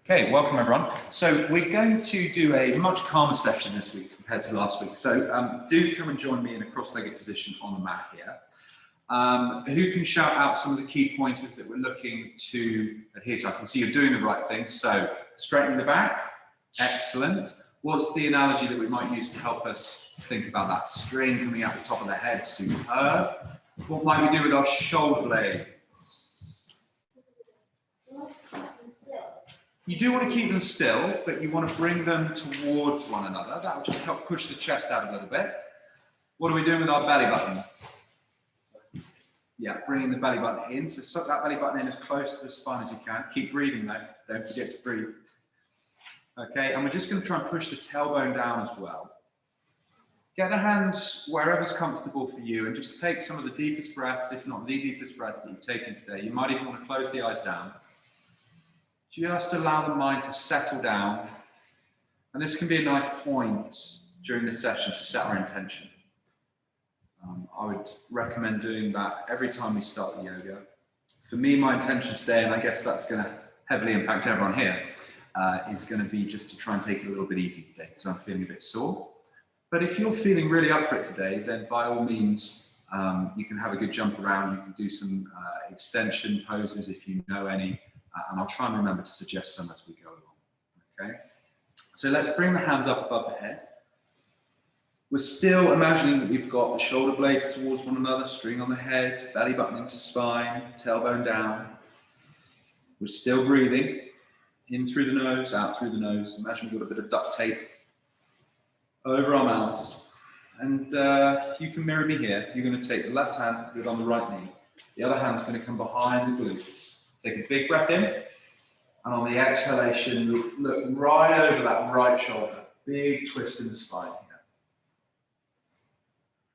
Okay, welcome everyone. So we're going to do a much calmer session this week compared to last week. So do come and join me in a cross-legged position on the mat here. Who can shout out some of the key pointers that we're looking to adhere to? I can see you're doing the right thing. So straightening the back, excellent. What's the analogy that we might use to help us think about that string coming out the top of the head? Superb. What might we do with our shoulder blades? You do want to keep them still, but you want to bring them towards one another. That will just help push the chest out a little bit. What are we doing with our belly button? Yeah, bringing the belly button in. So suck that belly button in as close to the spine as you can. Keep breathing though. Don't forget to breathe. Okay, and we're just going to try and push the tailbone down as well. Get the hands wherever's comfortable for you and just take some of the deepest breaths, if not the deepest breaths that you've taken today. You might even want to close the eyes down. Just allow the mind to settle down. And this can be a nice point during this session to set our intention. I would recommend doing that every time we start the yoga. For me, my intention today, and I guess that's going to heavily impact everyone here, is going to be just to try and take it a little bit easy today because I'm feeling a bit sore. But if you're feeling really up for it today, then by all means, you can have a good jump around. You can do some extension poses if you know any. And I'll try and remember to suggest some as we go along, okay? So let's bring the hands up above the head. We're still imagining that we've got the shoulder blades towards one another, string on the head, belly button into spine, tailbone down. We're still breathing, in through the nose, out through the nose. Imagine we've got a bit of duct tape over our mouths. And you can mirror me here. You're going to take the left hand, put it on the right knee. The other hand's going to come behind the glutes. Take a big breath in, and on the exhalation, look right over that right shoulder. Big twist in the spine here.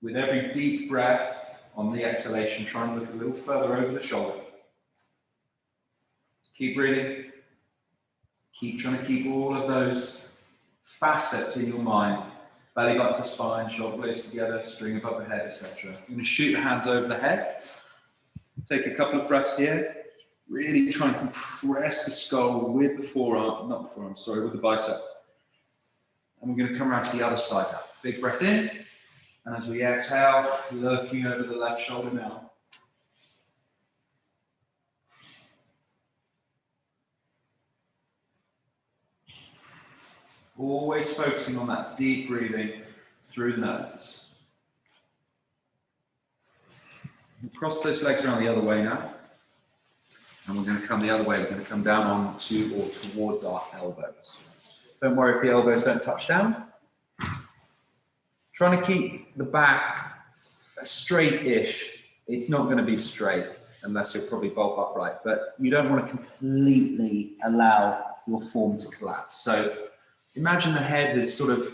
With every deep breath on the exhalation, try and look a little further over the shoulder. Keep breathing. Keep trying to keep all of those facets in your mind. Belly button to spine, shoulder blades together, string above the head, etc. You're going to shoot the hands over the head. Take a couple of breaths here. Really try and compress the skull with the forearm, not the forearm, sorry, with the bicep. And we're going to come around to the other side now. Big breath in. And as we exhale, looking over the left shoulder now. Always focusing on that deep breathing through the nose. And cross those legs around the other way now. And we're going to come the other way. We're going to come down onto or towards our elbows. Don't worry if the elbows don't touch down. Trying to keep the back straight-ish. It's not going to be straight unless you're probably bolt upright, but you don't want to completely allow your form to collapse. So imagine the head is sort of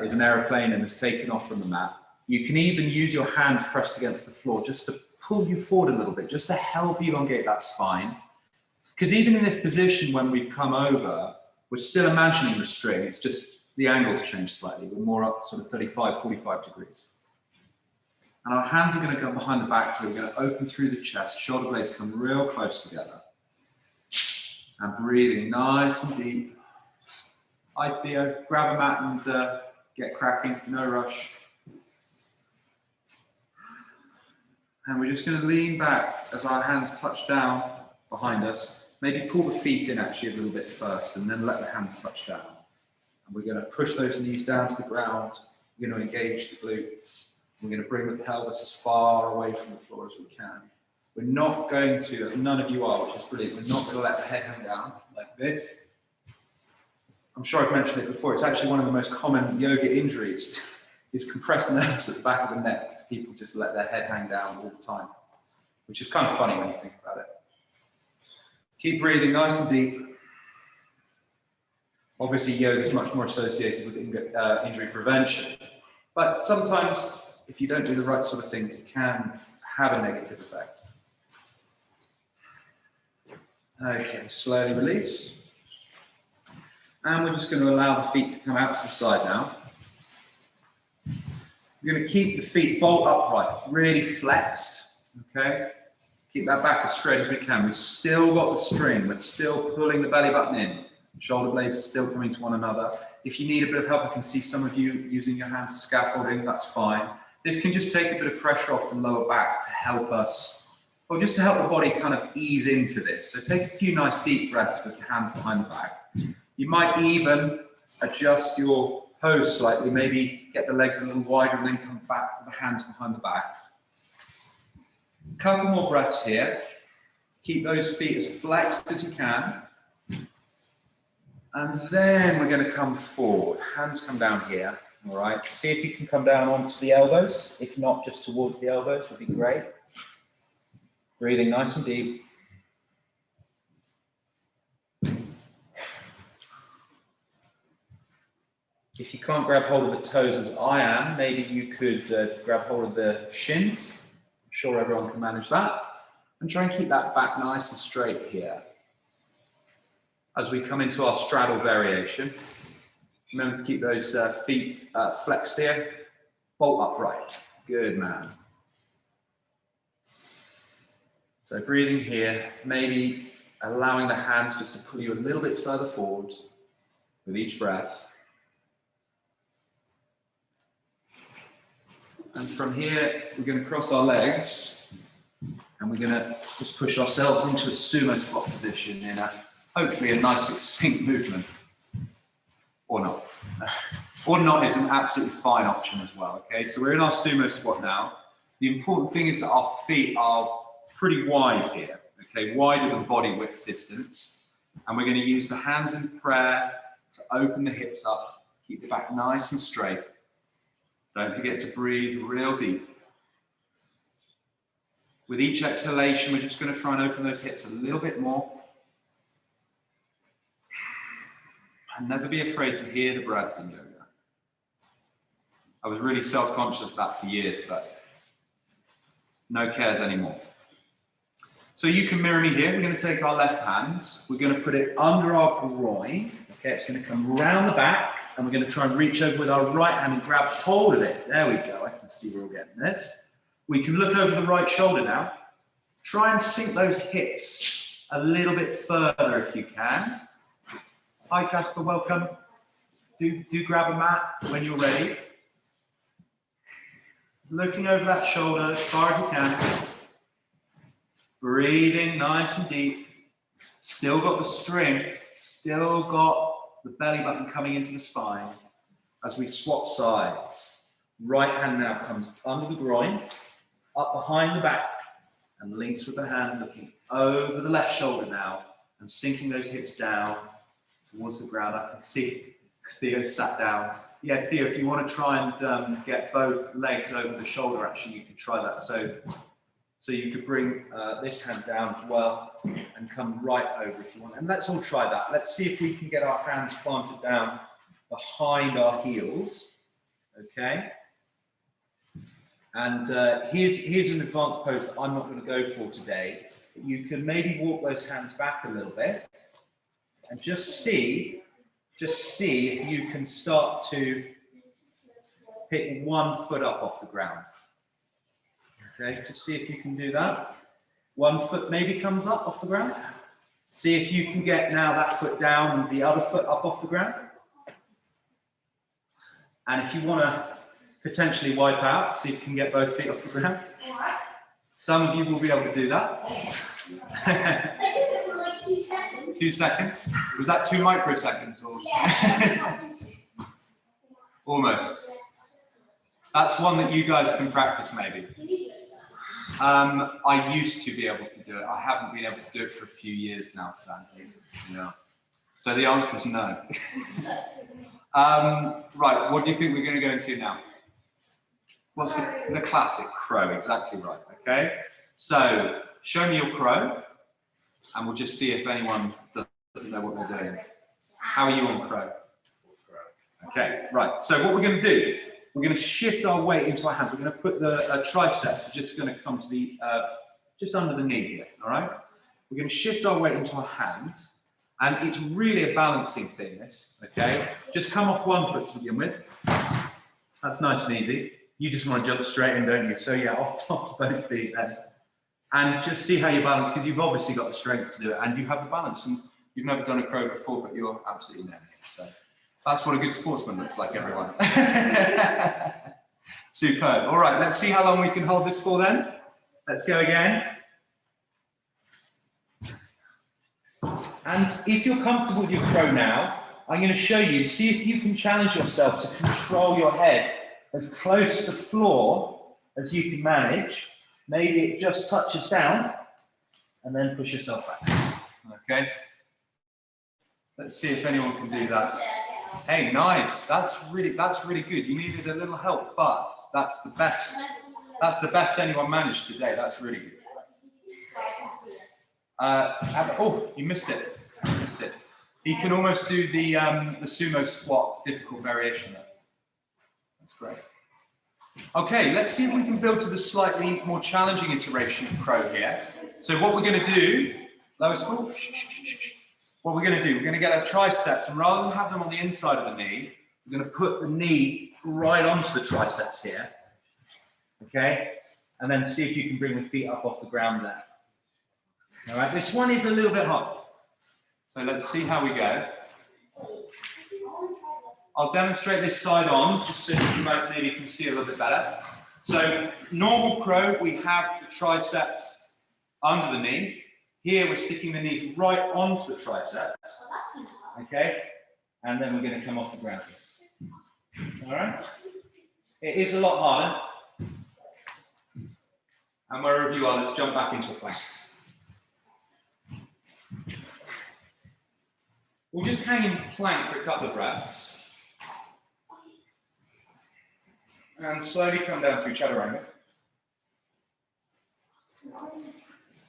is an aeroplane and has taken off from the mat. You can even use your hands pressed against the floor just to pull you forward a little bit, just to help elongate that spine. Because even in this position, when we've come over, we're still imagining the string. It's just the angle's changed slightly. We're more up sort of 35, 45 degrees. And our hands are going to come behind the back here. We're going to open through the chest. Shoulder blades come real close together. And breathing nice and deep. Hi, Theo. Grab a mat and get cracking. No rush. And we're just going to lean back as our hands touch down behind us. Maybe pull the feet in actually a little bit first and then let the hands touch down. And we're going to push those knees down to the ground. We're going to engage the glutes. We're going to bring the pelvis as far away from the floor as we can. We're not going to, as none of you are, which is brilliant, we're not going to let the head hang down like this. I'm sure I've mentioned it before. It's actually one of the most common yoga injuries. Is compressed nerves at the back of the neck because people just let their head hang down all the time, which is kind of funny when you think about it. Keep breathing nice and deep. Obviously, yoga is much more associated with injury prevention, but sometimes if you don't do the right sort of things, it can have a negative effect. Okay, slowly release. And we're just going to allow the feet to come out to the side now. You're going to keep the feet bolt upright, really flexed, okay? Keep that back as straight as we can. We've still got the string. We're still pulling the belly button in. Shoulder blades are still coming to one another. If you need a bit of help, I can see some of you using your hands as scaffolding. That's fine. This can just take a bit of pressure off the lower back to help us, or just to help the body kind of ease into this. So take a few nice deep breaths with your hands behind the back. You might even adjust your pose slightly, maybe get the legs a little wider and then come back with the hands behind the back. A couple more breaths here. Keep those feet as flexed as you can. And then we're going to come forward. Hands come down here. All right. See if you can come down onto the elbows. If not, just towards the elbows would be great. Breathing nice and deep. If you can't grab hold of the toes as I am, maybe you could grab hold of the shins. I'm sure everyone can manage that. And try and keep that back nice and straight here. As we come into our straddle variation, remember to keep those feet flexed here. Bolt upright. Good man. So breathing here, maybe allowing the hands just to pull you a little bit further forward with each breath. And from here, we're going to cross our legs and we're going to just push ourselves into a sumo squat position in hopefully a nice succinct movement. Or not. Or not is an absolutely fine option as well. Okay, so we're in our sumo squat now. The important thing is that our feet are pretty wide here. Okay, wider than body width distance. And we're going to use the hands in prayer to open the hips up, keep the back nice and straight. Don't forget to breathe real deep. With each exhalation, we're just going to try and open those hips a little bit more. And never be afraid to hear the breath in yoga. I was really self-conscious of that for years, but no cares anymore. So you can mirror me here. We're going to take our left hand. We're going to put it under our groin. Okay, it's going to come round the back. And we're going to try and reach over with our right hand and grab hold of it. There we go. I can see we're all getting this. We can look over the right shoulder now. Try and sink those hips a little bit further if you can. Hi, Casper, welcome. Do grab a mat when you're ready. Looking over that shoulder as far as you can. Breathing nice and deep. Still got the string, still got the belly button coming into the spine. As we swap sides, right hand now comes under the groin, up behind the back, and links with the hand looking over the left shoulder now, and sinking those hips down towards the ground. I can see Theo sat down. Yeah, Theo, if you want to try and get both legs over the shoulder, actually, you could try that. So you could bring this hand down as well and come right over if you want. And let's all try that. Let's see if we can get our hands planted down behind our heels. Okay. And here's an advanced pose that I'm not going to go for today. You can maybe walk those hands back a little bit and just see if you can start to pick one foot up off the ground. Okay, just see if you can do that. One foot maybe comes up off the ground. See if you can get now that foot down and the other foot up off the ground. And if you want to potentially wipe out, see if you can get both feet off the ground. Some of you will be able to do that. 2 seconds. Was that 2 microseconds? Or? Yeah. Almost. That's one that you guys can practice maybe. I used to be able to do it. I haven't been able to do it for a few years now, sadly. Yeah. So the answer is no. Right, what do you think we're going to go into now? What's the classic crow? Exactly right. Okay. So show me your crow, and we'll just see if anyone doesn't know what they're doing. How are you on crow? Okay. Right. So what we're going to do? We're going to shift our weight into our hands. We're going to put the triceps are just going to come to the just under the knee here. All right. We're going to shift our weight into our hands, and it's really a balancing thing. This. Okay. Just come off one foot to begin with. That's nice and easy. You just want to jump straight in, don't you? So yeah, off to both feet then. And just see how you balance, because you've obviously got the strength to do it and you have the balance. And you've never done a crow before, but you're absolutely nailed it. So that's what a good sportsman looks like, everyone. Superb. All right, let's see how long we can hold this for then. Let's go again. And if you're comfortable with your crow now, I'm going to show you, see if you can challenge yourself to control your head as close to the floor as you can manage. Maybe it just touches down and then push yourself back. Okay. Let's see if anyone can do that. Hey, nice. That's really good. You needed a little help, but that's the best. That's the best anyone managed today. That's really good. Oh, you missed it. You missed it. He can almost do the sumo squat difficult variation there. That's great. Okay, let's see if we can build to the slightly more challenging iteration of crow here. So what we're going to do, lower school, what we're going to do, we're going to get our triceps, and rather than have them on the inside of the knee, we're going to put the knee right onto the triceps here. Okay, and then see if you can bring the feet up off the ground there. All right, this one is a little bit hard. So let's see how we go. I'll demonstrate this side on, just so you might maybe can see a little bit better. So normal crow, we have the triceps under the knee. Here we're sticking the knees right onto the triceps. Okay, and then we're going to come off the ground. All right. It is a lot harder. And wherever you are, let's jump back into a plank. We'll just hang in plank for a couple of breaths. And slowly come down through chaturanga.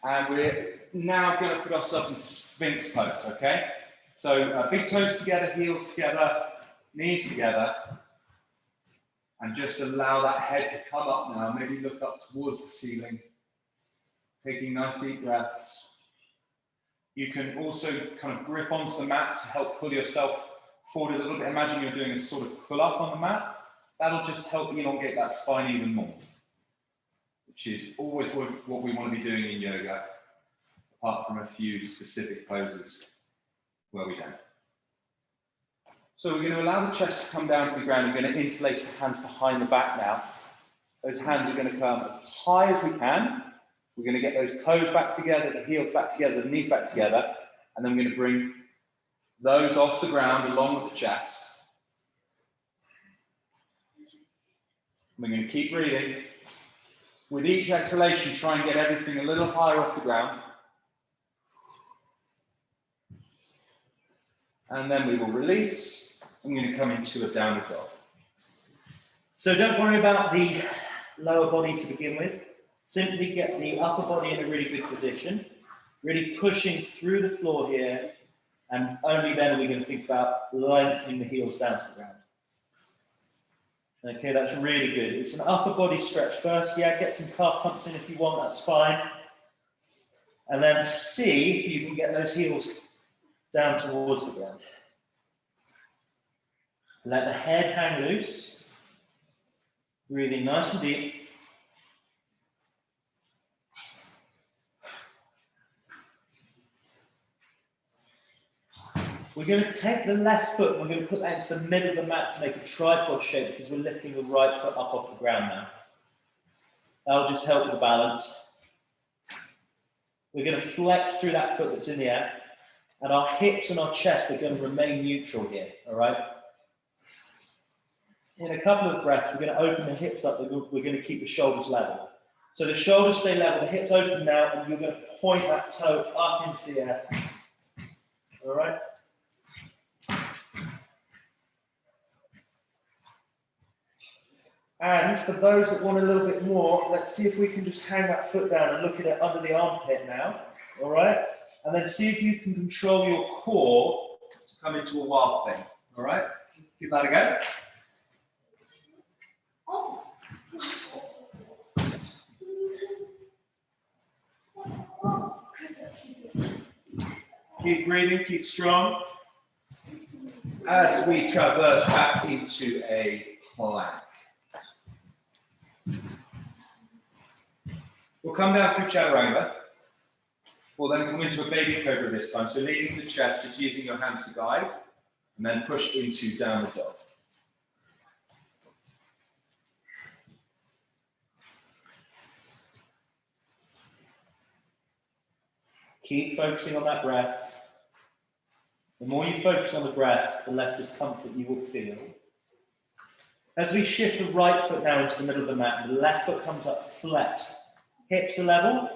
And we're now going to put ourselves into Sphinx pose, okay? So big toes together, heels together, knees together. And just allow that head to come up now. Maybe look up towards the ceiling. Taking nice deep breaths. You can also kind of grip onto the mat to help pull yourself forward a little bit. Imagine you're doing a sort of pull up on the mat. That'll just help elongate that spine even more, which is always what we want to be doing in yoga, apart from a few specific poses where we don't. So we're going to allow the chest to come down to the ground. We're going to interlace the hands behind the back now. Those hands are going to come as high as we can. We're going to get those toes back together, the heels back together, the knees back together, and then we're going to bring those off the ground along with the chest. We're going to keep breathing. With each exhalation, try and get everything a little higher off the ground. And then we will release. I'm going to come into a downward dog. So don't worry about the lower body to begin with. Simply get the upper body in a really good position, really pushing through the floor here, and only then are we going to think about lengthening the heels down to the ground. Okay, that's really good. It's an upper body stretch first. Yeah, get some calf pumps in if you want, that's fine. And then see if you can get those heels down towards the ground. Let the head hang loose. Breathing nice and deep. We're going to take the left foot and we're going to put that into the middle of the mat to make a tripod shape because we're lifting the right foot up off the ground now. That'll just help with the balance. We're going to flex through that foot that's in the air, and our hips and our chest are going to remain neutral here, all right? In a couple of breaths, we're going to open the hips up, we're going to keep the shoulders level. So the shoulders stay level, the hips open now, and you're going to point that toe up into the air, all right? And for those that want a little bit more, let's see if we can just hang that foot down and look at it under the armpit now, all right? And then see if you can control your core to come into a wild thing, all right? Give that a go. Keep breathing, keep strong. As we traverse back into a plank. We'll come down through chaturanga. We'll then come into a baby cobra this time. So leading the chest, just using your hands to guide, and then push into downward dog. Keep focusing on that breath. The more you focus on the breath, the less discomfort you will feel. As we shift the right foot now into the middle of the mat, the left foot comes up flexed. Hips are level,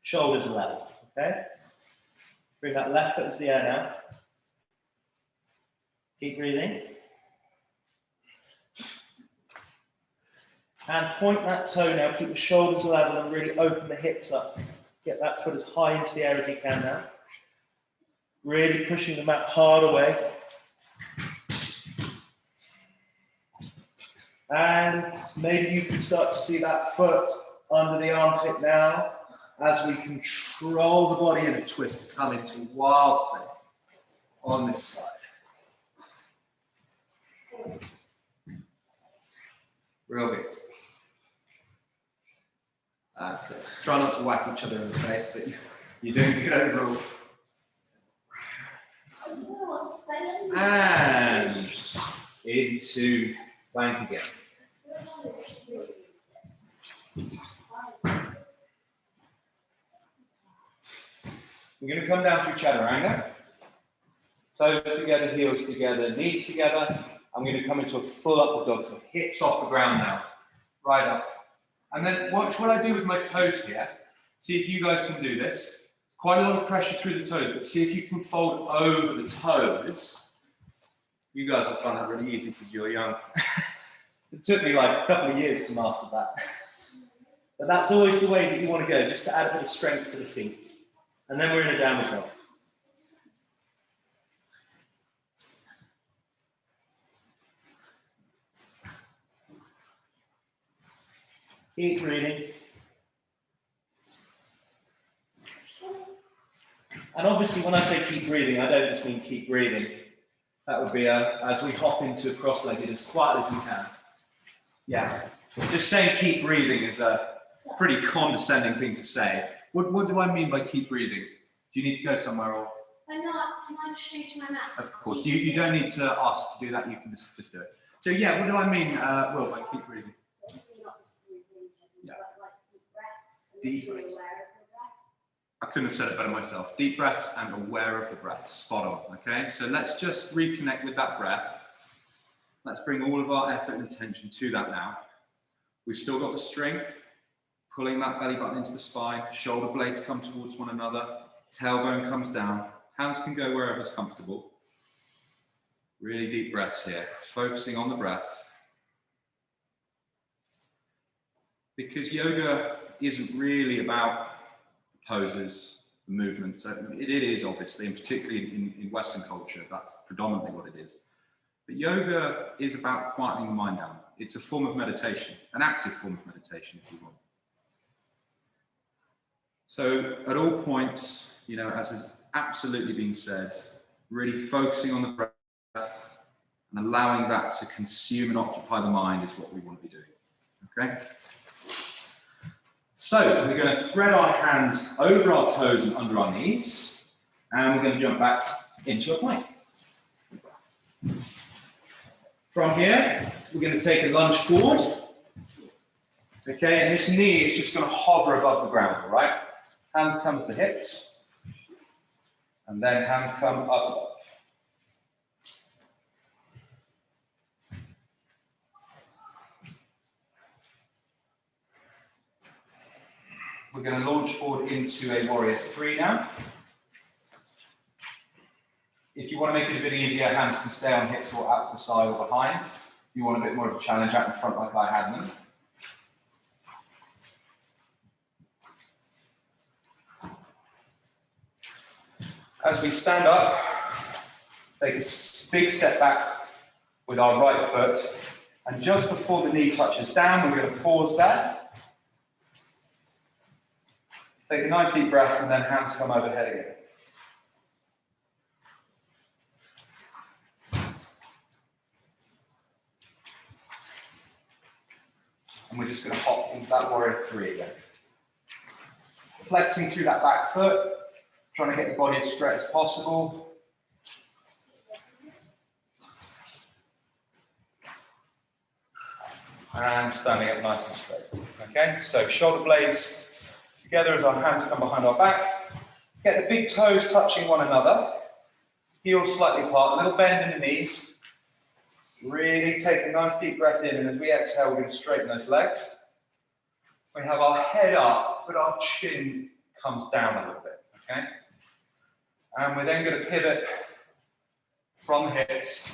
shoulders are level, okay? Bring that left foot into the air now. Keep breathing. And point that toe now, keep the shoulders level and really open the hips up. Get that foot as high into the air as you can now. Really pushing the mat hard away. And maybe you can start to see that foot under the armpit now as we control the body in a twist to come into wild thing on this side. Real good. That's it. Try not to whack each other in the face, but you're doing good overall. And into plank again. We're going to come down through chaturanga. Toes together, heels together, knees together. I'm going to come into a full upward dog, so hips off the ground now, right up. And then watch what I do with my toes here. See if you guys can do this. Quite a lot of pressure through the toes, but see if you can fold over the toes. You guys will find that really easy because you're young. It took me like a couple of years to master that. But that's always the way that you want to go, just to add a bit of strength to the feet. And then we're in a downward dog. Keep breathing. And obviously when I say keep breathing, I don't just mean keep breathing. That would be as we hop into a cross-legged as quietly as we can. Yeah, just saying keep breathing is a pretty condescending thing to say. What do I mean by keep breathing? Do you need to go somewhere or? I'm not, can I just change my map? Of course, you don't need to ask to do that, you can just do it. So yeah, what do I mean, Will, by keep breathing? Yeah. Deep breaths. I couldn't have said it better myself. Deep breaths and aware of the breath. Spot on, okay? So let's just reconnect with that breath. Let's bring all of our effort and attention to that now. We've still got the string, pulling that belly button into the spine, shoulder blades come towards one another, tailbone comes down, hands can go wherever's comfortable. Really deep breaths here, focusing on the breath. Because yoga isn't really about poses, the movements. It is obviously, and particularly in Western culture, that's predominantly what it is. But yoga is about quietening the mind down. It's a form of meditation, an active form of meditation, if you want. So at all points, you know, as has absolutely been said, really focusing on the breath and allowing that to consume and occupy the mind is what we want to be doing, okay? So we're going to thread our hands over our toes and under our knees, and we're going to jump back into a plank. From here, we're going to take a lunge forward. Okay, and this knee is just going to hover above the ground, all right? Hands come to the hips, and then hands come up above. We're going to launch forward into a warrior 3 now. If you want to make it a bit easier, hands can stay on hips or out to the side or behind. If you want a bit more of a challenge out in front like I had them. As we stand up, take a big step back with our right foot. And just before the knee touches down, we're going to pause there. Take a nice deep breath and then hands come overhead again. And we're just going to hop into that warrior 3 again. flexing through that back foot, trying to get the body as straight as possible. And standing up nice and straight. Okay, so shoulder blades together as our hands come behind our back. Get the big toes touching one another. Heels slightly apart, a little bend in the knees. Really take a nice deep breath in, and as we exhale, we're going to straighten those legs. We have our head up, but our chin comes down a little bit, okay? And we're then going to pivot from the hips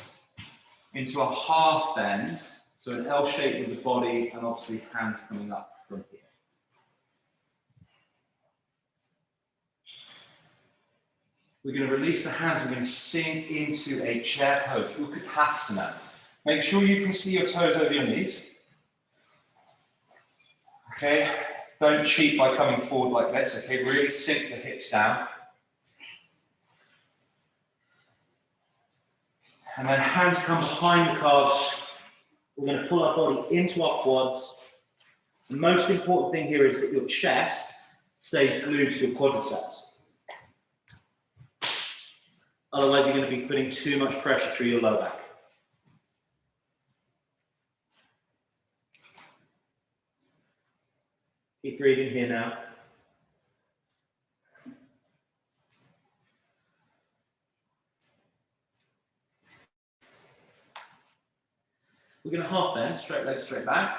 into a half bend, so an L shape with the body, and obviously hands coming up from here. We're going to release the hands, we're going to sink into a chair pose, Utkatasana. Make sure you can see your toes over your knees. Okay, don't cheat by coming forward like this, okay, really sink the hips down. And then hands come behind the calves. We're going to pull our body into our quads. The most important thing here is that your chest stays glued to your quadriceps. Otherwise, you're going to be putting too much pressure through your lower back. Keep breathing here now. We're going to half bend, straight legs, straight back.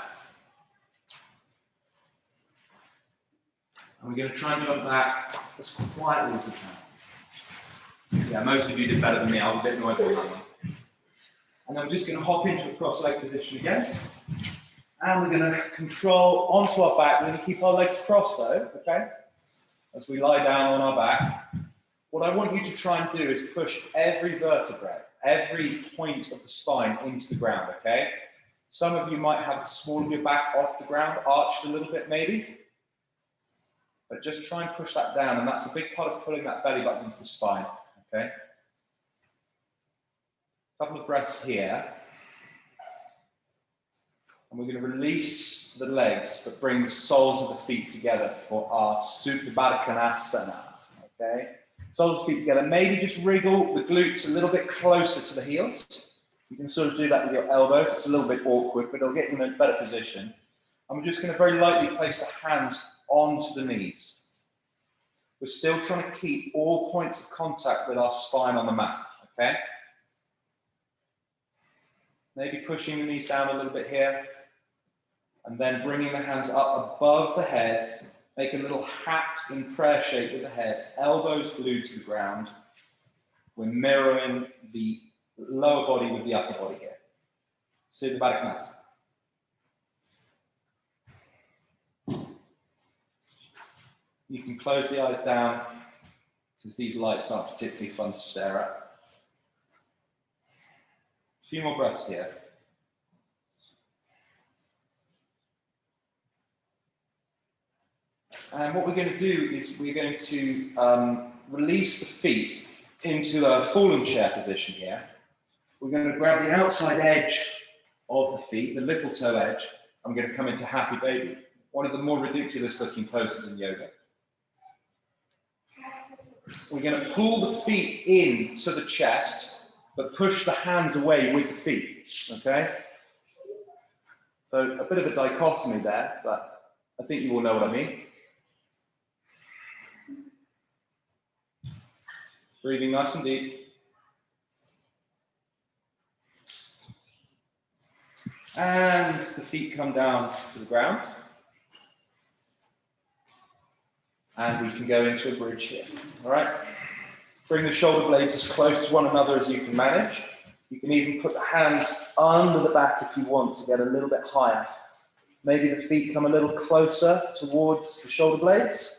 And we're going to try and jump back as quietly as we can. Yeah, most of you did better than me. I was a bit noisy on that one. And then we're just going to hop into a cross leg position again. And we're going to control onto our back. We're going to keep our legs crossed though, okay? As we lie down on our back. What I want you to try and do is push every vertebrae, every point of the spine into the ground, okay? Some of you might have the small of your back off the ground, arched a little bit maybe. But just try and push that down, and that's a big part of pulling that belly button into the spine, okay? A couple of breaths here. And we're going to release the legs, but bring the soles of the feet together for our Supta Baddha Konasana, okay? Soles of the feet together. Maybe just wriggle the glutes a little bit closer to the heels. You can sort of do that with your elbows. It's a little bit awkward, but it'll get you in a better position. And we're just going to very lightly place the hands onto the knees. We're still trying to keep all points of contact with our spine on the mat, okay? Maybe pushing the knees down a little bit here. And then bringing the hands up above the head, make a little hat in prayer shape with the head, elbows glued to the ground. We're mirroring the lower body with the upper body here. Supta Baddha Konasana. You can close the eyes down because these lights aren't particularly fun to stare at. A few more breaths here. And what we're going to do is we're going to release the feet into a fallen chair position here. We're going to grab the outside edge of the feet, the little toe edge. I'm going to come into happy baby, one of the more ridiculous looking poses in yoga. We're going to pull the feet in to the chest, but push the hands away with the feet, okay? So a bit of a dichotomy there, but I think you all know what I mean. Breathing nice and deep. And the feet come down to the ground. And we can go into a bridge here, all right? Bring the shoulder blades as close to one another as you can manage. You can even put the hands under the back if you want to get a little bit higher. Maybe the feet come a little closer towards the shoulder blades.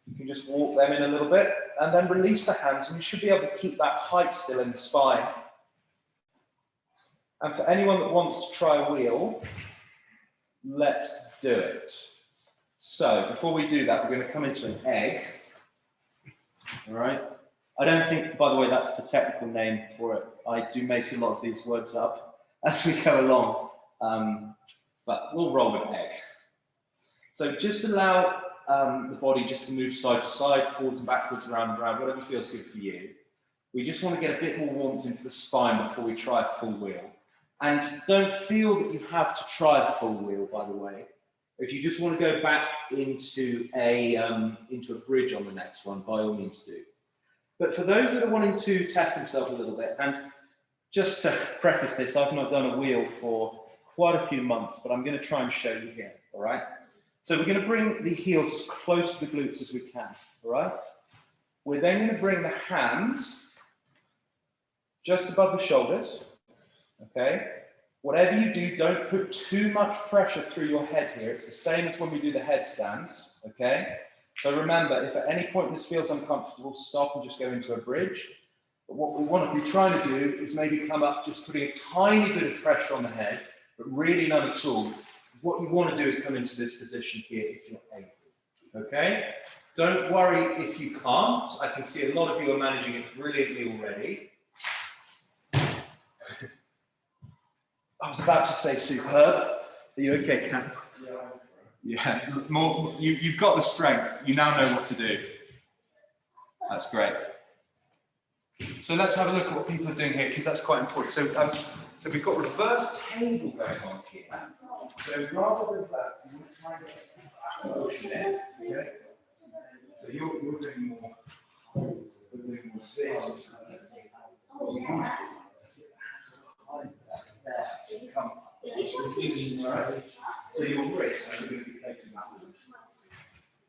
You can just walk them in a little bit and then release the hands, and you should be able to keep that height still in the spine. And for anyone that wants to try a wheel, let's do it. So before we do that, we're going to come into an egg. All right. I don't think, by the way, that's the technical name for it. I do make a lot of these words up as we go along, but we'll roll with egg. So just allow the body just to move side to side, forwards and backwards, around and around, whatever feels good for you. We just want to get a bit more warmth into the spine before we try a full wheel. And don't feel that you have to try a full wheel, by the way. If you just want to go back into a bridge on the next one, by all means do. But for those that are wanting to test themselves a little bit, and just to preface this, I've not done a wheel for quite a few months, but I'm going to try and show you here, all right? So we're going to bring the heels as close to the glutes as we can, all right? We're then going to bring the hands just above the shoulders, okay? Whatever you do, don't put too much pressure through your head here. It's the same as when we do the headstands, okay? So remember, if at any point this feels uncomfortable, stop and just go into a bridge. But what we want to be trying to do is maybe come up just putting a tiny bit of pressure on the head, but really none at all. What you want to do is come into this position here if you're able, okay? Don't worry if you can't. I can see a lot of you are managing it brilliantly already. I was about to say superb. Are you okay, Cam? Yeah, more, you've got the strength. You now know what to do. That's great. So let's have a look at what people are doing here, because that's quite important. So we've got reverse table going on here. So rather than that, you want to try and get a motion in. Okay? So you're doing more this. There. Come. Right. So your wrists are going to be facing that.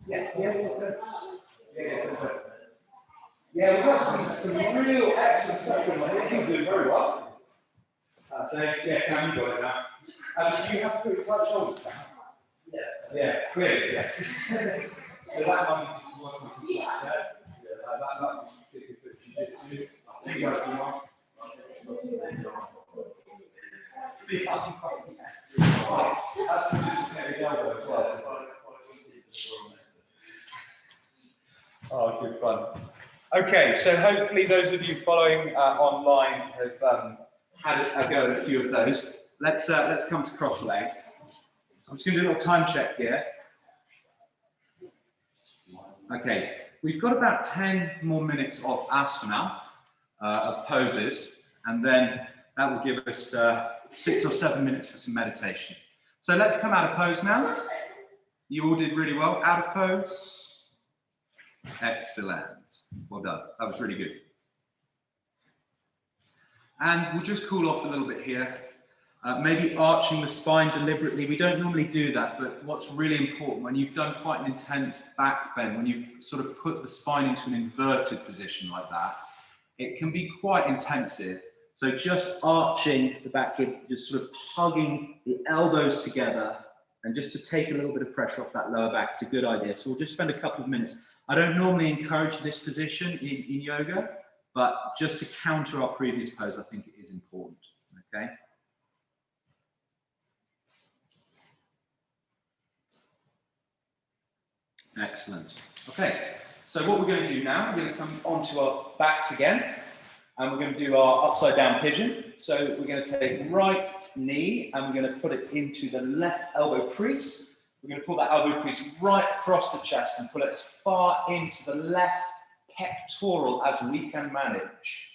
Yeah, good. Yeah, we've got some real excellent stuff going on here. You're doing very well. So yeah, Cam, you got it now. Do you have pretty tight shoulders, Cam? Yeah, clearly, yes. So that one is working with the that one is particularly good jiu-jitsu. You guys do one. That's the disciplinary elbow as well. Oh, good fun. Okay, so hopefully those of you following online have had a go at a few of those. Let's come to cross leg. I'm just going to do a little time check here. Okay, we've got about 10 more minutes of asana, of poses, and then that will give us 6 or 7 minutes for some meditation. So let's come out of pose now. You all did really well. Out of pose. Excellent. Well done. That was really good. And we'll just cool off a little bit here. Maybe arching the spine deliberately. We don't normally do that, but what's really important when you've done quite an intense back bend, when you've sort of put the spine into an inverted position like that, it can be quite intensive. So just arching the back hip, just sort of hugging the elbows together, and just to take a little bit of pressure off that lower back, it's a good idea. So we'll just spend a couple of minutes. I don't normally encourage this position in yoga, but just to counter our previous pose, I think it is important, okay? Excellent. Okay, so what we're going to do now, we're going to come onto our backs again, and we're going to do our upside down pigeon. So we're going to take right knee, and we're going to put it into the left elbow crease. We're going to pull that elbow crease right across the chest and pull it as far into the left pectoral as we can manage.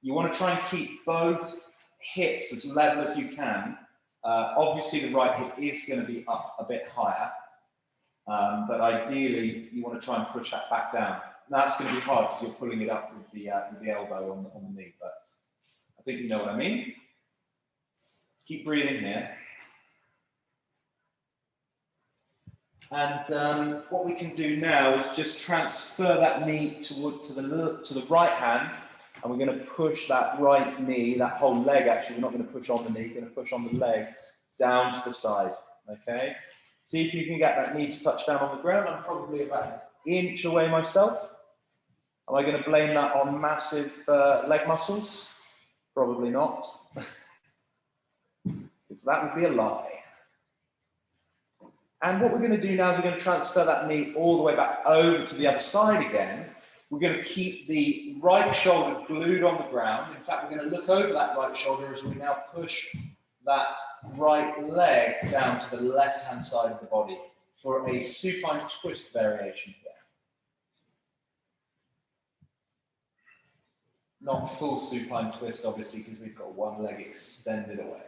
You want to try and keep both hips as level as you can. Obviously, the right hip is going to be up a bit higher. But ideally, you want to try and push that back down. That's going to be hard because you're pulling it up with the elbow on the knee, but I think you know what I mean. Keep breathing here. And what we can do now is just transfer that knee to the right hand, and we're going to push that right knee, that whole leg actually, we're not going to push on the knee, we're going to push on the leg down to the side, okay? See if you can get that knee to touch down on the ground. I'm probably about an inch away myself. Am I going to blame that on massive leg muscles? Probably not. Because that would be a lie. And what we're going to do now is we're going to transfer that knee all the way back over to the other side again. We're going to keep the right shoulder glued on the ground. In fact, we're going to look over that right shoulder as we now push that right leg down to the left-hand side of the body. for a supine twist variation here. Not full supine twist, obviously, because we've got one leg extended away.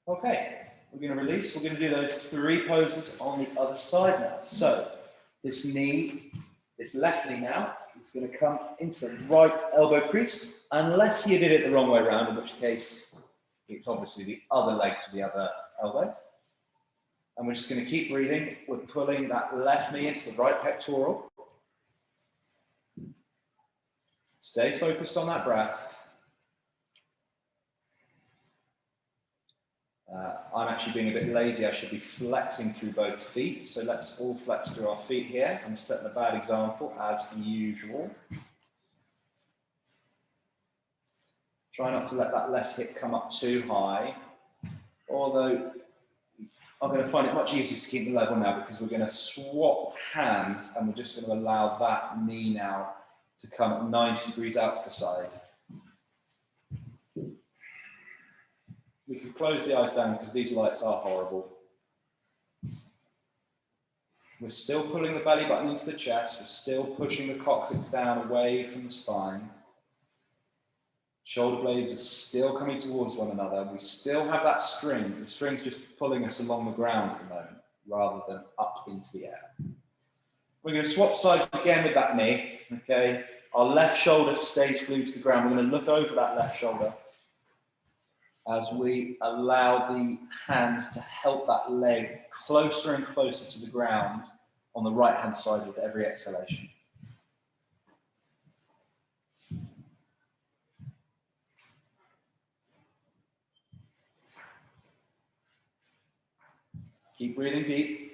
Okay, we're going to release. We're going to do those 3 poses on the other side now. So this knee, this left knee now, is going to come into the right elbow crease, unless you did it the wrong way around, in which case it's obviously the other leg to the other elbow. And we're just going to keep breathing. We're pulling that left knee into the right pectoral. Stay focused on that breath. I'm actually being a bit lazy. I should be flexing through both feet. So let's all flex through our feet here. I'm setting a bad example as usual. Try not to let that left hip come up too high. Although I'm going to find it much easier to keep the level now because we're going to swap hands and we're just going to allow that knee now to come at 90 degrees out to the side. We can close the eyes down because these lights are horrible. We're still pulling the belly button into the chest. We're still pushing the coccyx down away from the spine. Shoulder blades are still coming towards one another. We still have that string. The string's just pulling us along the ground at the moment rather than up into the air. We're going to swap sides again with that knee. Okay, our left shoulder stays glued to the ground. We're going to look over that left shoulder as we allow the hands to help that leg closer and closer to the ground on the right-hand side with every exhalation. Keep breathing deep.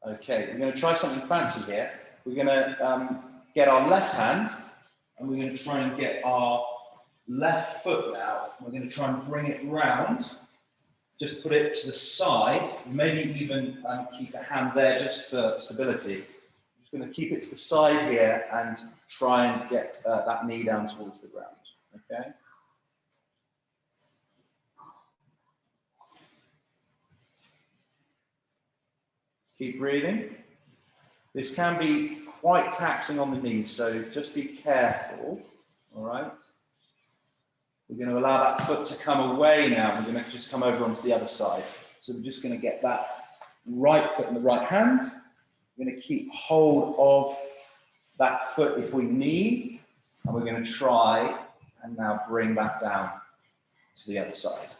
Okay, we're going to try something fancy here. We're going to get our left hand and we're going to try and get our left foot now. We're going to try and bring it round. Just put it to the side. Maybe even keep the hand there just for stability. I'm just going to keep it to the side here and try and get that knee down towards the ground. Okay. Keep breathing. This can be quite taxing on the knees, so just be careful, all right? We're going to allow that foot to come away now. We're going to just come over onto the other side. So we're just going to get that right foot in the right hand. We're going to keep hold of that foot if we need, and we're going to try and now bring that down to the other side.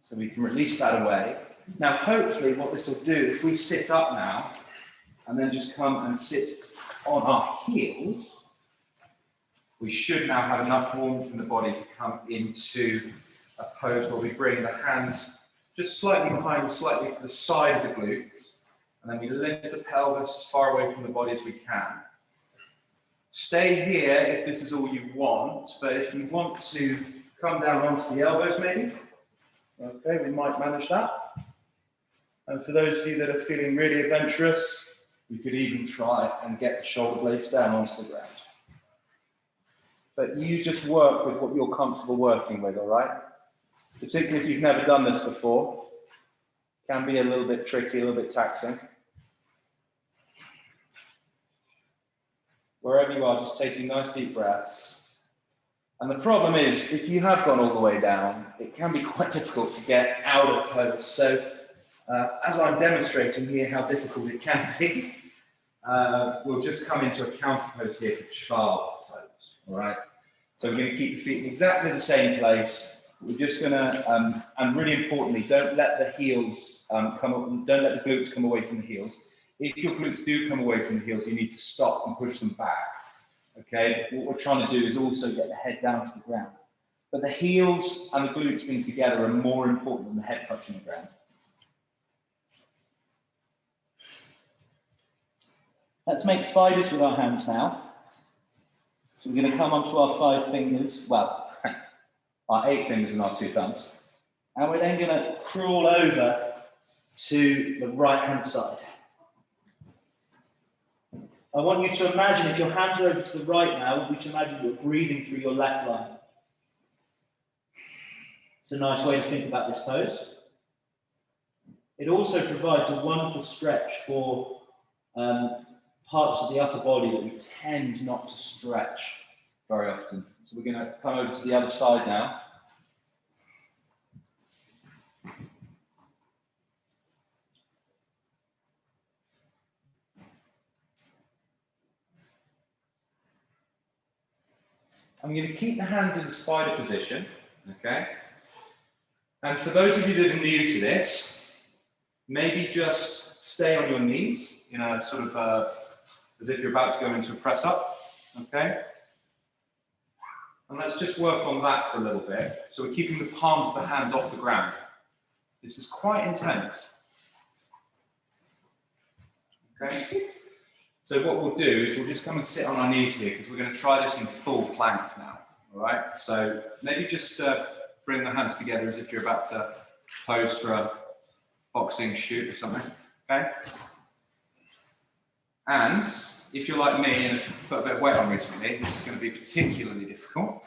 So we can release that away. Now, hopefully what this will do, if we sit up now, and then just come and sit on our heels, we should now have enough warmth in the body to come into a pose where we bring the hands just slightly behind, slightly to the side of the glutes, and then we lift the pelvis as far away from the body as we can. Stay here if this is all you want, but if you want to come down onto the elbows maybe, okay, we might manage that. And for those of you that are feeling really adventurous, we could even try and get the shoulder blades down onto the ground. But you just work with what you're comfortable working with, all right? Particularly if you've never done this before. It can be a little bit tricky, a little bit taxing. Wherever you are, just taking nice deep breaths. And the problem is, if you have gone all the way down, it can be quite difficult to get out of pose. So as I'm demonstrating here how difficult it can be, we'll just come into a counter pose here for child's pose, all right? So we're going to keep the feet in exactly the same place. We're just going to, and really importantly, don't let the heels don't let the glutes come away from the heels. If your glutes do come away from the heels, you need to stop and push them back. Okay, what we're trying to do is also get the head down to the ground. But the heels and the glutes being together are more important than the head touching the ground. Let's make spiders with our hands now. So we're going to come onto our 5 fingers, well, our 8 fingers and our 2 thumbs. And we're then going to crawl over to the right-hand side. I want you to imagine, if your hands are over to the right now, I want you to imagine you're breathing through your left lung. It's a nice way to think about this pose. It also provides a wonderful stretch for parts of the upper body that we tend not to stretch very often. So we're going to come over to the other side now. I'm going to keep the hands in the spider position, okay? And for those of you that are new to this, maybe just stay on your knees in a sort of as if you're about to go into a press up, okay? And let's just work on that for a little bit. So we're keeping the palms of the hands off the ground. This is quite intense. Okay? So what we'll do is we'll just come and sit on our knees here because we're going to try this in full plank now. All right? So maybe just bring the hands together as if you're about to pose for a boxing shoot or something. Okay? And if you're like me and have put a bit of weight on recently, this is going to be particularly difficult.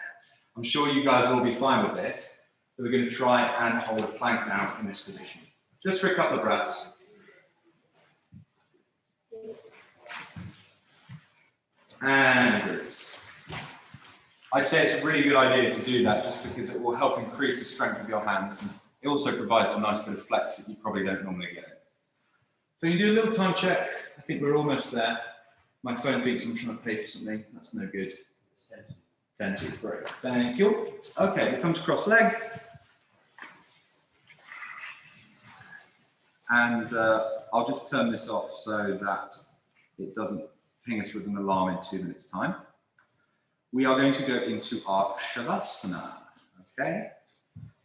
I'm sure you guys will all be fine with this. So we're going to try and hold a plank now in this position. Just for a couple of breaths. And release. I'd say it's a really good idea to do that just because it will help increase the strength of your hands. And it also provides a nice bit of flex that you probably don't normally get. So you do a little time check. I think we're almost there. My phone thinks I'm trying to pay for something. That's no good. 10 to, great. Thank you. Okay, it comes cross-legged. And I'll just turn this off so that it doesn't ping us with an alarm in 2 minutes' time. We are going to go into our Shavasana, okay?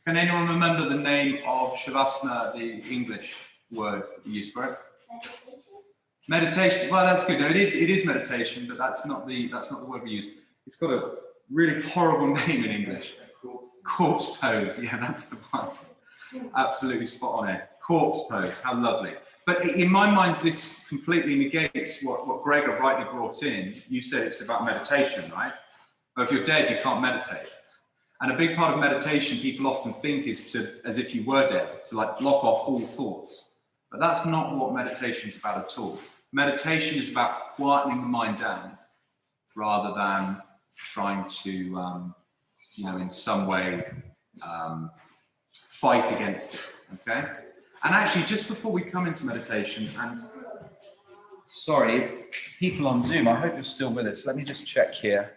Can anyone remember the name of Shavasana, the English word that we use for it? Meditation. Meditation. Well, that's good. No, it is meditation, but that's not the word we use. It's got a really horrible name in English. Corpse pose. Yeah, that's the one. Absolutely spot on it. Corpse pose. How lovely. But in my mind, this completely negates what Gregor rightly brought in. You said it's about meditation, right? Or if you're dead, you can't meditate. And a big part of meditation, people often think, is to, as if you were dead, to like block off all thoughts. But that's not what meditation is about at all. Meditation is about quietening the mind down rather than trying to, in some way fight against it, okay? And actually, just before we come into meditation, and sorry, people on Zoom, I hope you're still with us. Let me just check here.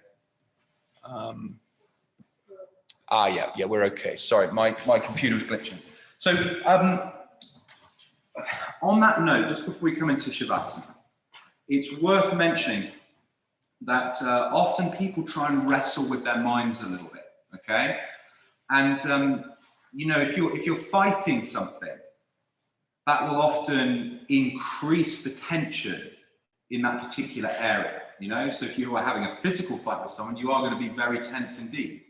Yeah, we're okay. Sorry, my computer was glitching. So, on that note, just before we come into Shavasana, it's worth mentioning that often people try and wrestle with their minds a little bit, okay? And if you're fighting something, that will often increase the tension in that particular area, So if you are having a physical fight with someone, you are going to be very tense indeed.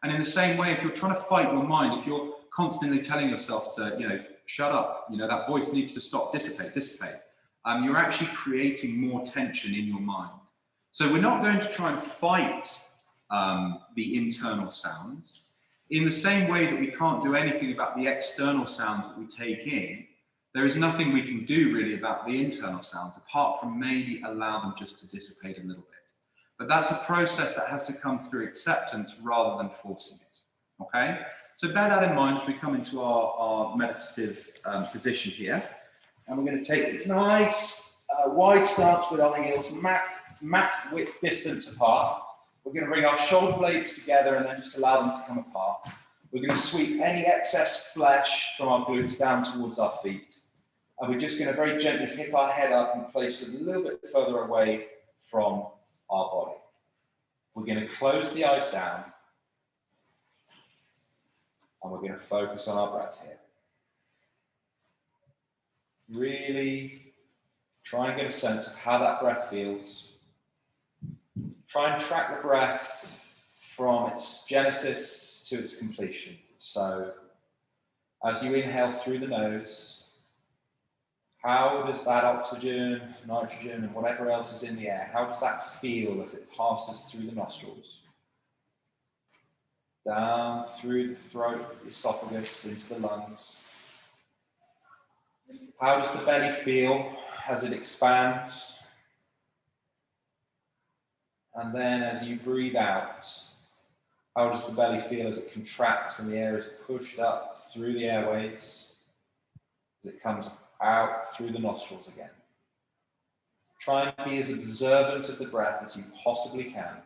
And in the same way, if you're trying to fight your mind, if you're constantly telling yourself to, shut up, that voice needs to stop, dissipate, you're actually creating more tension in your mind. So we're not going to try and fight the internal sounds. In the same way that we can't do anything about the external sounds that we take in, there is nothing we can do really about the internal sounds, apart from maybe allow them just to dissipate a little bit. But that's a process that has to come through acceptance rather than forcing it, okay? So bear that in mind as we come into our meditative position here. And we're going to take this nice wide stance with our heels mat width distance apart. We're going to bring our shoulder blades together and then just allow them to come apart. We're going to sweep any excess flesh from our glutes down towards our feet. And we're just going to very gently pick our head up and place it a little bit further away from our body. We're going to close the eyes down. And we're going to focus on our breath here. Really try and get a sense of how that breath feels. Try and track the breath from its genesis to its completion. So as you inhale through the nose, how does that oxygen, nitrogen, and whatever else is in the air, how does that feel as it passes through the nostrils? Down through the throat, the esophagus, into the lungs. How does the belly feel as it expands? And then as you breathe out, how does the belly feel as it contracts and the air is pushed up through the airways, as it comes out through the nostrils again? Try and be as observant of the breath as you possibly can.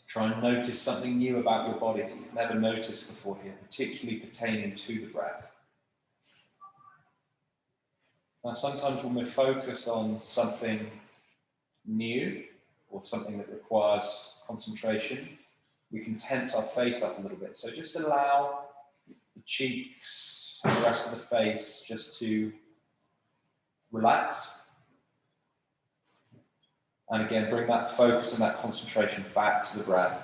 Try and notice something new about your body that you've never noticed before here, particularly pertaining to the breath. Now, sometimes when we're focused on something new or something that requires concentration, we can tense our face up a little bit. So just allow the cheeks and the rest of the face just to relax. And again, bring that focus and that concentration back to the breath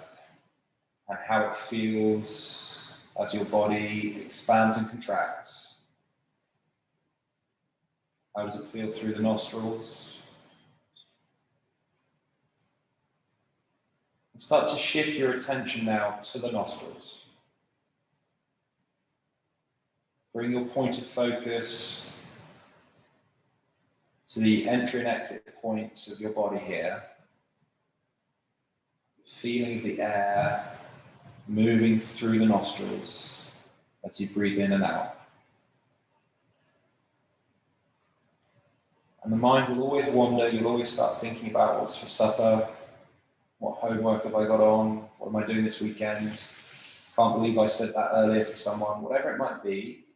and how it feels as your body expands and contracts. How does it feel through the nostrils? And start to shift your attention now to the nostrils. Bring your point of focus to the entry and exit points of your body here. Feeling the air moving through the nostrils as you breathe in and out. And the mind will always wander. You'll always start thinking about what's for supper, what homework have I got on, what am I doing this weekend, can't believe I said that earlier to someone, whatever it might be.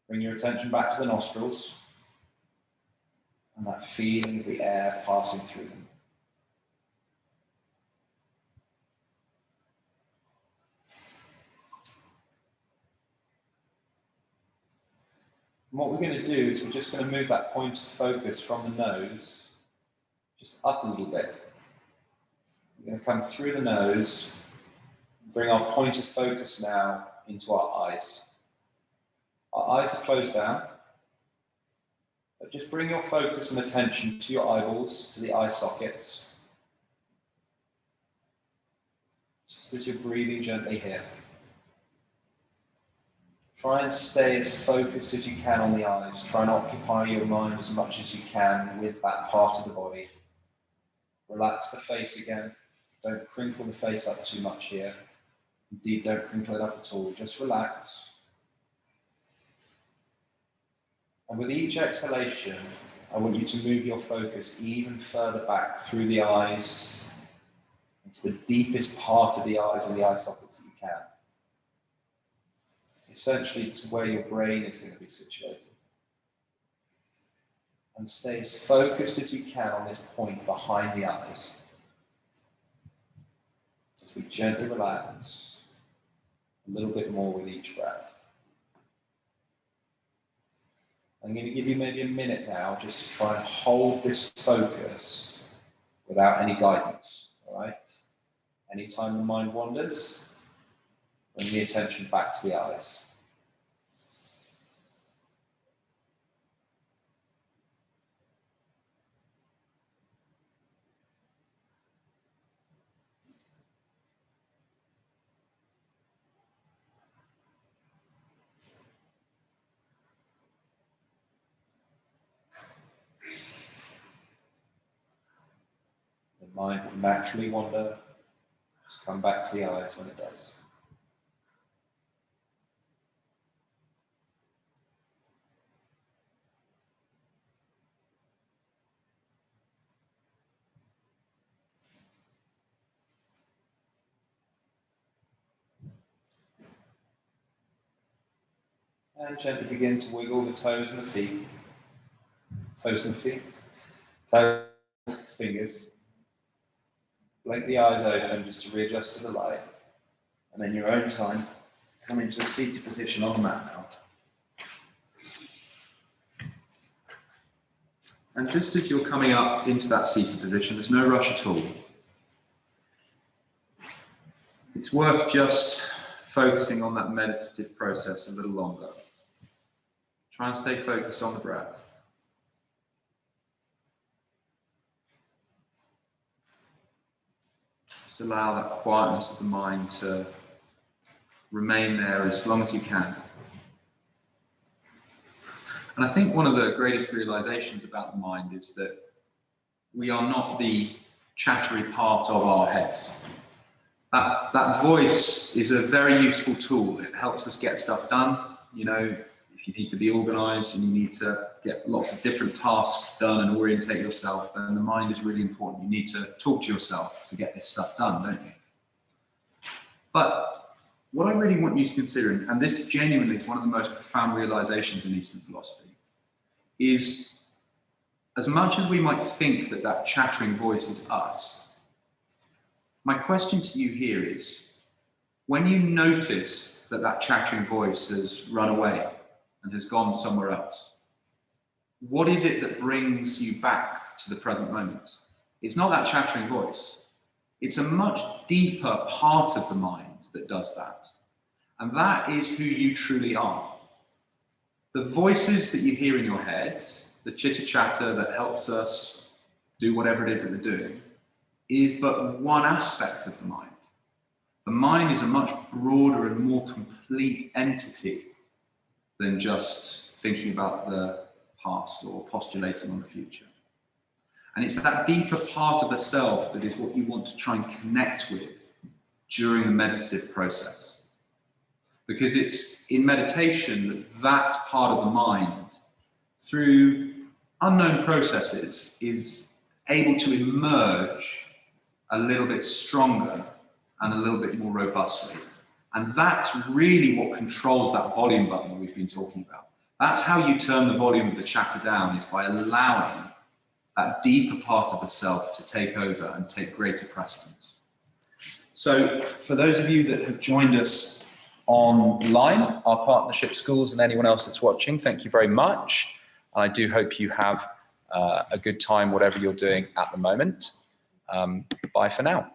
Bring your attention back to the nostrils and that feeling of the air passing through them. And what we're going to do is we're just going to move that point of focus from the nose just up a little bit. We're going to come through the nose, bring our point of focus now into our eyes. Our eyes are closed down, but just bring your focus and attention to your eyeballs, to the eye sockets. Just as you're breathing gently here. Try and stay as focused as you can on the eyes. Try and occupy your mind as much as you can with that part of the body. Relax the face again. Don't crinkle the face up too much here. Indeed, don't crinkle it up at all. Just relax. And with each exhalation, I want you to move your focus even further back through the eyes, into the deepest part of the eyes and the eye sockets that you can. Essentially to where your brain is going to be situated. And stay as focused as you can on this point behind the eyes. As we gently relax a little bit more with each breath. I'm going to give you maybe a minute now just to try and hold this focus without any guidance, all right? Anytime the mind wanders, bring the attention back to the eyes. The mind will naturally wander. Just come back to the eyes when it does. And gently begin to wiggle the toes and the feet. Toes and feet. Toes, fingers. Blink the eyes open just to readjust to the light. And then your own time, come into a seated position on the mat now. And just as you're coming up into that seated position, there's no rush at all. It's worth just focusing on that meditative process a little longer. Try and stay focused on the breath. Just allow that quietness of the mind to remain there as long as you can. And I think one of the greatest realizations about the mind is that we are not the chattery part of our heads. That voice is a very useful tool. It helps us get stuff done. You know, if you need to be organized and you need to get lots of different tasks done and orientate yourself, then the mind is really important. You need to talk to yourself to get this stuff done, don't you? But what I really want you to consider, and this genuinely is one of the most profound realizations in Eastern philosophy, is as much as we might think that that chattering voice is us, my question to you here is, when you notice that that chattering voice has run away and has gone somewhere else, what is it that brings you back to the present moment? It's not that chattering voice. It's a much deeper part of the mind that does that. And that is who you truly are. The voices that you hear in your head, the chitter-chatter that helps us do whatever it is that we're doing, is but one aspect of the mind. The mind is a much broader and more complete entity than just thinking about the past or postulating on the future. And it's that deeper part of the self that is what you want to try and connect with during the meditative process. Because it's in meditation that that part of the mind, through unknown processes, is able to emerge a little bit stronger and a little bit more robustly. And that's really what controls that volume button that we've been talking about. That's how you turn the volume of the chatter down, is by allowing that deeper part of the self to take over and take greater precedence. So for those of you that have joined us online, our partnership schools, and anyone else that's watching, thank you very much. I do hope you have a good time, whatever you're doing at the moment. Bye for now.